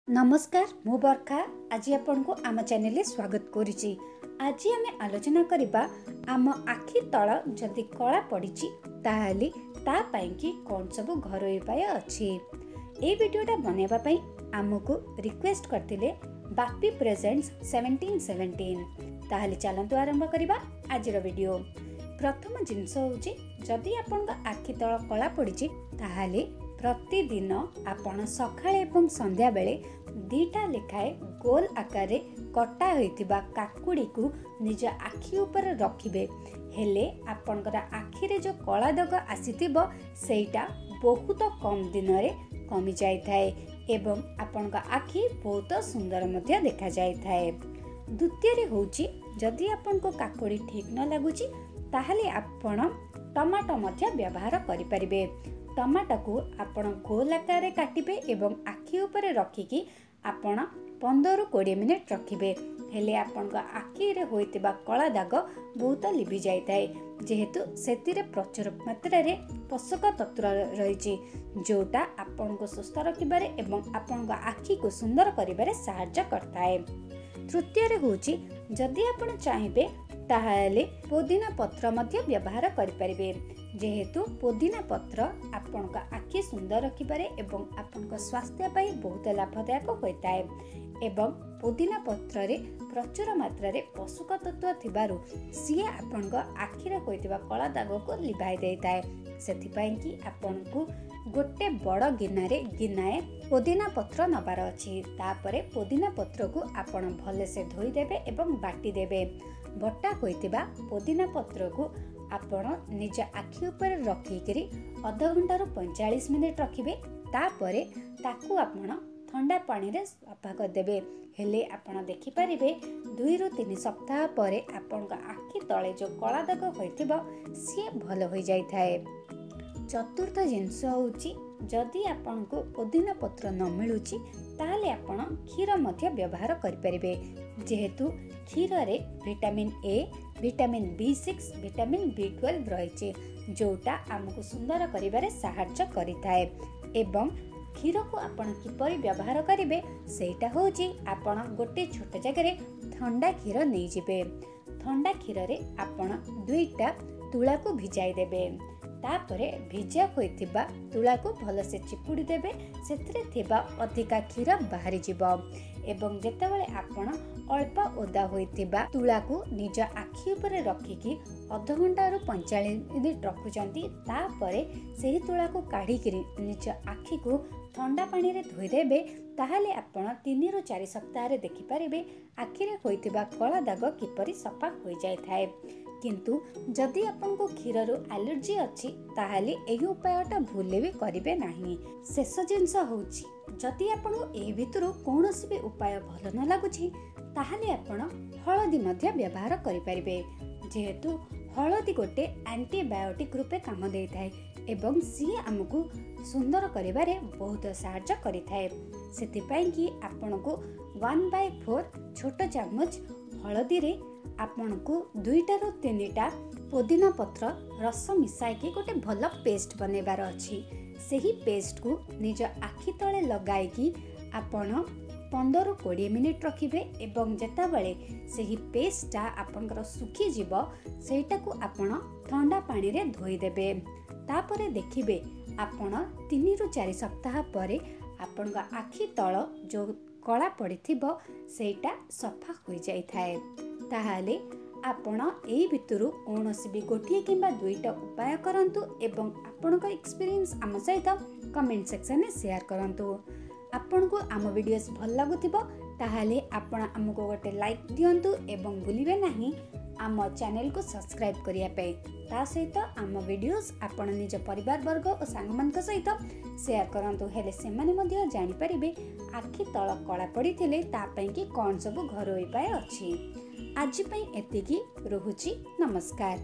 नमस्कार मु बरखा आज आपण को आम चैनल स्वागत करुच्ची। आज आम आलोचना करबा आम आखि तल जदि कला पड़ी ताहले ता पाई कि कौन सब घरोई उपाय अच्छी। ए वीडियोटा बनैबा पई आमको रिक्वेस्ट करथिले बापी प्रेजेंट्स 1717। ताहले चलंतु आरंभ करबा आज वीडियो। प्रथम जिनस होची जदि आपण आखि तल कला पड़ी ताहले प्रतिदिन आपण सकाळे एवं संध्या बेले दीटा लेखाए गोल आकार कटा होइतिबा काकुड़ी को निज आखि ऊपर रखिबे। हेले आपनकर आखि रे जो कला दाग आसीतिबो सेटा बहुत कम दिन रे कमी जाय थाए एवं आपनका आखि बहुत सुंदर मध्य देखा जाय थाए। द्वितीय रे होची जदि आपनको काकुड़ी ठीक न लागुची ताहले आपण टमाटो मध्य व्यवहार करि परिबे। टमाटो को आपण गोल आकार काटिबे एवं आखि ऊपर रखिकी आपण 15-20 मिनिट रखिबे। हेले आपण आखि रे होइतिबा कला दाग बहुत लिभि जाय थाए जेहेतु सेतिरे प्रचुर मात्रा रे पोषक तत्व रहिछि जोटा आपण को सुस्थ रखिबारे एवं आपण आखि को सुंदर करिबारे सहायता करताए। तृतीय रे होछि जदि आपण चाहिबे ताहाले पुदीना पत्र मध्य व्यवहार करि परिबे जेहेतु पुदीना पत्र आपनका आखि सुंदर रखिबारे एवं आपनका स्वास्थ्य पई बहुत लाभदायक होइताए एवं पुदीना पत्र रे प्रचुर मात्रा रे पोषक तत्व थिबारु सिए आपनका आखि रे होइतिबा कला दाग को लिभाई देइताए। सेथि पई कि आपनको गोटे बड़ गिनाए पुदीना पत्र नबार अछि। तापरे पुदीना पत्र को आपण भले से धोई देबे एवं बाटी देबे। बटा होइतिबा पुदीना पत्र को आपण निज आखि ऊपर रखिकरी आधा घंटा 45 मिनिट रखिबे। तापरे ताकू आपण ठंडा पानी रे सफा कर देबे। हेले आपण देखि परिबे 2-3 सप्ताह परे आपण आखि तळे जो कला दाग होइतिबो सी भलो होई जाय थाए। चतुर्थ जिनस होची जदि आपण को पुदीना पत्र न मिलुची ताले आपण क्षीर मध्य व्यवहार करि परिबे जेहेतु क्षीर रे vitamin A, vitamin B6, vitamin B12 रहिছে जोटा हमको सुंदर करिबारे सहायता करिताए। एवं क्षीर को आपण किपरि व्यवहार करिवे सेटा होची आपण गोटे छोट जगह रे ठंडा क्षीर नै जिवे। ठंडा क्षीर रे आपण 2टा तुला को भिजाई देबे। तापरे भिजा होइतिबा तुला को भल से चिपुड़ी देबे। सेथिरे थिबा अधिका क्षीर बाहरी जिवो एवं जेतेबेले आपण अल्प ओदा होइतिबा तुला को निज आखि ऊपर रखिकी आधा घंटा 45 मिनिट रखुचंती। तापरे सेही तुला को काढी किरी निज आखि को ठंडा पानी रे धोई देबे। ताहाले आपण 3-4 सप्ताह रे देखि परिबे आखि रे होइतिबा कला दाग किपरि सफा होई जाय थाए। किंतु जदि आपन को क्षीर रो एलर्जी अछि ताहाले एही उपायटा भूले भी करिवे नाही। शेष जिंस होछि जदि आपन ए भितरु कोनोसी भी उपाय भल न लागुछि ताहाले आपण हळदी मध्य व्यवहार करि परिबे जेहेतु हळदी गोटे एंटीबायोटिक रूपे काम देइ थाए एवं सी हमकु सुंदर करिबारे बहुत सहायता करि थाए। सेति पई कि आपण को 1/4 छोट चामच हळदी रे आपण को 2-3टा पुदीना पत्र रस मिसाई के गोटे भल पेस्ट बनेबार अछि। सेही पेस्ट को निज आखि तळे लगाई कि आपण 15-20 मिनिट रखिबे एवं जेता बेले सेही पेस्टटा आपनकर सुखी जिवो सेटा को आपण ठंडा पानी रे धोई देबे। तापरे देखिबे आपण 3-4 सप्ताह परे आपनका आखि तळ जो कला पड़िथिबो सेटा सफा होई जाय थाए। ताहाले आपण एई भितरु कोनोसी भी गोटिए किंबा 2टा उपाय करंतु एवं आपनका एक्सपीरियंस आम सहित कमेंट सेक्शन में शेयर करंतु। आपण को आम वीडियोस भल लागुथिबो ताहाले आपण हमको गोटे लाइक दियंतु एवं भूलिबे नाही आम चैनल को सब्सक्राइब करिया पे। ता सहित आम वीडियोस आपण निज परिवार वर्ग और सांग मान सहित शेयर करंतु हेले से माने मध्य जानि परिबे आखि तळ कला पड़िथिले ता पई कि कोन सब घरोई उपाय अछि। आज पई एतिकी रहुची। नमस्कार।